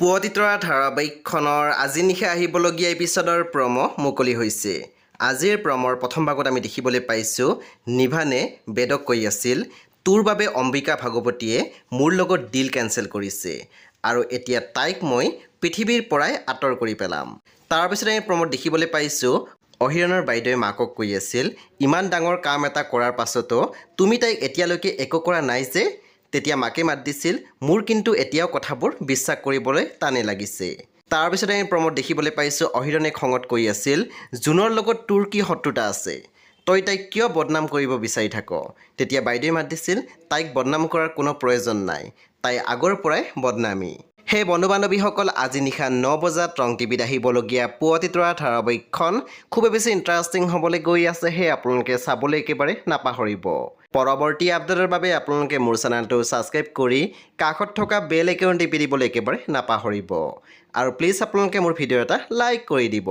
পুৱতিতৰা ধাৰাবাহিকখনৰ আজি নিশা আহিবলগীয়া এপিছডৰ প্ৰম' মুকলি হৈছে। আজিৰ প্ৰমৰ প্ৰথম ভাগত আমি দেখিবলৈ পাইছোঁ নিভানে বেদক কৈ আছিল, তোৰ বাবে অম্বিকা ভাগৱতীয়ে মোৰ লগত ডিল কেঞ্চেল কৰিছে আৰু এতিয়া তাইক মই পৃথিৱীৰ পৰাই আঁতৰ কৰি পেলাম। তাৰপিছত আমি প্ৰমত দেখিবলৈ পাইছোঁ অহিৰণৰ বাইদেৱে মাকক কৈ আছিল, ইমান ডাঙৰ কাম এটা কৰাৰ পাছতো তুমি তাইক এতিয়ালৈকে একো কৰা নাই যে? তেতিয়া মাকে মাত দিছিল, মোৰ কিন্তু এতিয়াও কথাবোৰ বিশ্বাস কৰিবলৈ টানে লাগিছে। তাৰপিছত আমি প্ৰমত দেখিবলৈ পাইছোঁ অহিৰণে খঙত কৈ আছিল, জুনৰ লগত তোৰ কি শত্ৰুতা আছে? তই তাইক কিয় বদনাম কৰিব বিচাৰি থাক? তেতিয়া বাইদেৱে মাত দিছিল, তাইক বদনাম কৰাৰ কোনো প্ৰয়োজন নাই, তাই আগৰ পৰাই বদনামী। সেই বন্ধু বান্ধৱীসকল আজি নিশা 9 বজাত ৰং টিভিত আহিবলগীয়া পুৱতিতৰা ধাৰাবাহিকখন খুবেই বেছি ইণ্টাৰেষ্টিং হ'বলৈ গৈ আছে। সেই আপোনালোকে চাবলৈ একেবাৰে নাপাহৰিব। পৰৱৰ্তী আপডেটৰ বাবে আপোনালোকে মোৰ চেনেলটো ছাবস্ক্ৰাইব কৰি কাষত থকা বেল আইকন টিপি দিবলৈ একেবাৰে নাপাহৰিব আৰু প্লিজ আপোনালোকে মোৰ ভিডিঅ' এটা লাইক কৰি দিব।